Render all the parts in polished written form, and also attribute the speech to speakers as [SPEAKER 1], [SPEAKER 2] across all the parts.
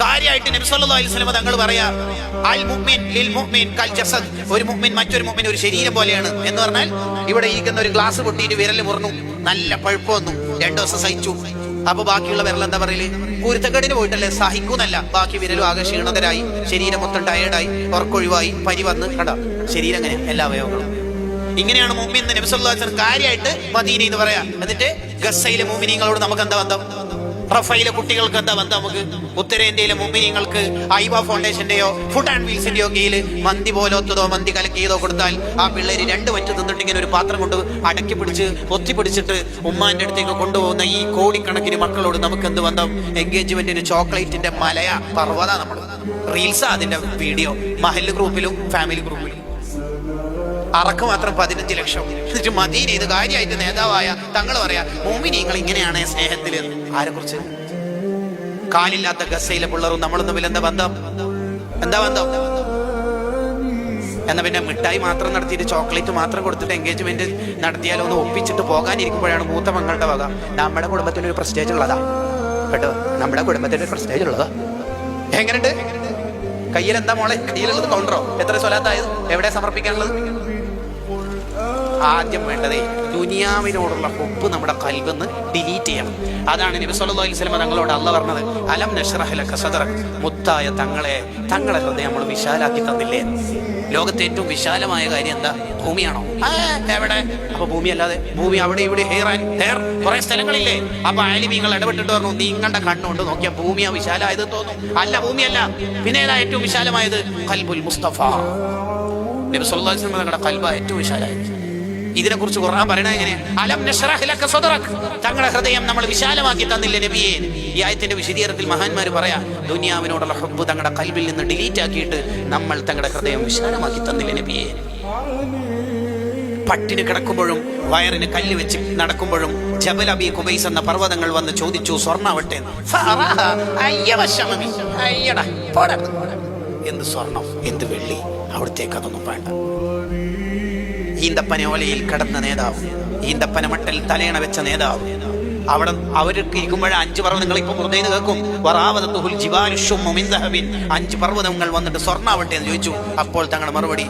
[SPEAKER 1] കാര്യമായിട്ട് നബി സല്ലല്ലാഹു അലൈഹി വസല്ലം തങ്ങൾ പറയാ, അൽ മുഅ്മിൻ ലിൽ മുഅ്മിൻ കൽ ജസദ്, ഒരു മുഅ്മിൻ മറ്റൊരു മുഅ്മിൻ ഒരു ശരീരം പോലെയാണ് എന്ന് പറഞ്ഞാൽ, ഇവിടെ ഇരിക്കുന്ന ഒരു ഗ്ലാസ് പൊട്ടിയിട്ട് വിരൽ മുറിഞ്ഞു, നല്ല പഴുപ്പ് വന്നു, 2 ദിവസം സഹിച്ചു. അപ്പൊ ബാക്കിയുള്ള വിരൽ എന്താ പറയല്? കുരുത്തക്കേടിന് പോയിട്ടല്ലേ, സഹിക്കുന്നല്ല. ബാക്കി വിരലും ആകെ ക്ഷീണിതരായി, ശരീരം മൊത്തം ടയേർഡായി, ഉറക്കൊഴിവായി, പനി വന്ന്, കണ്ട ശരീരം അങ്ങനെ എല്ലാ അവയവങ്ങളും. ഇങ്ങനെയാണ് മുഅ്മിൻ നബി സല്ലല്ലാഹു അലൈഹി വസല്ലം കാര്യമായിട്ട് മദീനയിൽ എന്ന് പറയാ. എന്നിട്ട് ഗസ്സയിലെ മുഅ്മിനീങ്ങളോട് നമുക്ക് എന്താ ബന്ധം? റഫയിലെ കുട്ടികൾക്ക് എന്താ ബന്ധം? നമുക്ക് ഉത്തരേന്ത്യയിലെ മുഅ്മിനീങ്ങൾക്ക് ഐബ ഫൗണ്ടേഷന്റെയോ ഫുഡ് ആൻഡ് വീൽസിന്റെയോ കീഴിൽ മന്തി പോലത്തതോ മന്തി കലക്കിയതോ കൊടുത്താൽ ആ പിള്ളേര് 2 വറ്റ് തിന്നിട്ട് ഇങ്ങനെ ഒരു പാത്രം കൊണ്ട് അടക്കി പിടിച്ച് ഒത്തിപ്പിടിച്ചിട്ട് ഉമ്മാന്റെ അടുത്തേക്ക് കൊണ്ടുപോകുന്ന ഈ കോടിക്കണക്കിന് മക്കളോട് നമുക്ക് എന്ത് ബന്ധം? എൻഗേജ്മെന്റിന് ചോക്ലേറ്റിന്റെ മലയ പർവ്വത, നമ്മൾ റീൽസാ അതിന്റെ വീഡിയോ, മഹല്ല് ഗ്രൂപ്പിലും ഫാമിലി ഗ്രൂപ്പിലും. അറക്ക് മാത്രം 15 ലക്ഷം. എന്നിട്ട് മദീന ഇത് കാര്യമായിട്ട് നേതാവായ തങ്ങൾ പറയാ, മുഅ്മിനീങ്ങൾ ഇങ്ങനെയാണ് സ്നേഹത്തിൽ. ആരെ കുറിച്ച്? കാലില്ലാത്ത ഗസയിലെ പിള്ളറും നമ്മളും തമ്മിൽ എന്താ ബന്ധം? എന്താ ബന്ധം? എന്നാ പിന്നെ മിഠായി മാത്രം നടത്തിയിട്ട് ചോക്ലേറ്റ് മാത്രം കൊടുത്തിട്ട് എൻഗേജ്മെന്റ് നടത്തിയാലോ ഒന്ന് ഒപ്പിച്ചിട്ട് പോകാനിരിക്കുമ്പോഴാണ് മൂത്ത മങ്ങളുടെ വക നമ്മുടെ കുടുംബത്തിനൊരു പ്രസ്റ്റേജ് ഉള്ളതാ കേട്ടോ, നമ്മുടെ കുടുംബത്തിന് ഒരു പ്രസ്റ്റേജ് ഉള്ളതാ. എങ്ങനെയുണ്ട്? കയ്യിൽ എന്താ മോളെ? കയ്യിലുള്ളത് കൗണ്ടറോ? എത്ര സ്വലാത്തായത്? എവിടെ സമർപ്പിക്കാനുള്ളത്? ആദ്യം വേണ്ടതേ ദുനിയാവിനോടുള്ള ഹുബ്ബ് നമ്മുടെ ഖൽബിന്ന് ഡിലീറ്റ് ചെയ്യണം. അതാണ് നബി സല്ലല്ലാഹു അലൈഹി വസല്ലം തങ്ങളോട് അല്ലാഹ് പറഞ്ഞത്, അലം നശ്റഹ് ലക സദ്റക്, മുത്തായ തങ്ങളെ, തങ്ങളെ ഹൃദയം നമ്മൾ വിശാലാക്കി തന്നില്ലേ. ലോകത്തെ ഏറ്റവും വിശാലമായ കാര്യം എന്താ? ഭൂമിയാണോ? എവിടെ? അപ്പൊ ഭൂമി അല്ലാതെ ഭൂമി അവിടെ ഇവിടെ ഹെയർ കുറെ സ്ഥലങ്ങളില്ലേ. അപ്പൊ ആലിമീങ്ങൾ ഇടപെട്ടിട്ട് പറഞ്ഞു, നിങ്ങളുടെ കണ്ണുകൊണ്ട് നോക്കിയാൽ ഭൂമിയാ വിശാലമായത് തോന്നും. അല്ല, ഭൂമിയല്ല. പിന്നെ ഏതാ ഏറ്റവും വിശാലമായത്? ഖൽബുൽ മുസ്തഫ. നബി സല്ലല്ലാഹു അലൈഹി വസല്ലം തങ്ങളുടെ ഖൽബാ ഏറ്റവും വിശാലമായത്. ഇതിനെ കുറിച്ച് ഖുർആൻ പറയണത് എങ്ങനെ? അലം നശ്റഹ് ലക സദ്റക്, തങ്ങളുടെ ഹൃദയം നമ്മൾ വിശാലമാക്കി തന്നില്ലേ നബിയേ. ഈ ആയത്തിന്റെ വിശദീകരണത്തിൽ മഹാന്മാർ പറയാ, ദുനിയാവിനോടുള്ള ഹുബ്ബ് തങ്ങളുടെ ഖൽബിൽ നിന്ന് ഡിലീറ്റ് ആക്കിയിട്ട് നമ്മൾ തങ്ങളുടെ ഹൃദയം വിശാലമാക്കി തന്നില്ലേ നബിയേ. പട്ടിന് കിടക്കുമ്പോഴും വയറിന് കല്ല് വെച്ച് നടക്കുമ്പോഴും ജബൽ അബി ഖുബൈസ് എന്ന പർവ്വതങ്ങൾ വന്ന് ചോദിച്ചു, സ്വർണ്ണാവട്ടെ? എന്ത് സ്വർണം, എന്ത് വെള്ളി, അവിടത്തേക്ക് അതൊന്നും വേണ്ട. ഈന്തപ്പന ഓലയിൽ കിടന്ന നേതാവ്, ഈന്തപ്പന മട്ടൽ തലയണ വെച്ച നേതാവ്, അവിടെ അവർക്ക് ഇരിക്കുമ്പോഴേ 5 പർവ്വതങ്ങൾ ഇപ്പൊ പുറത്തേന്ന് കേൾക്കും. 5 പർവ്വതങ്ങൾ വന്നിട്ട് സ്വർണ്ണാവട്ടെ എന്ന് ചോദിച്ചു. അപ്പോൾ തങ്ങളുടെ മറുപടി,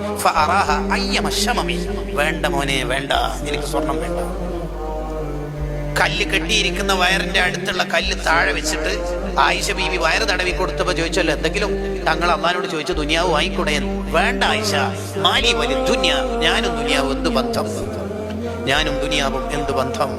[SPEAKER 1] വേണ്ട മോനെ, വേണ്ട, എനിക്ക് സ്വർണം വേണ്ട. കല്ല് കെട്ടിയിരിക്കുന്ന വയറിന്റെ അടുത്തുള്ള കല്ല് താഴെ വെച്ചിട്ട് ആയിഷ ബീവി വയറ് തടവി കൊടുത്തപ്പോ ചോദിച്ചല്ലോ, എന്തെങ്കിലും തങ്ങൾ അള്ളാനോട് ചോദിച്ചു, ദുനിയാവ് വാങ്ങിക്കൂടെ? വേണ്ട ആയിഷ, മാലി വലി ദുനിയ, ഞാനും ദുനിയാവും എന്ത് ബന്ധം? ഞാനും ദുനിയാവും എന്ത് ബന്ധം?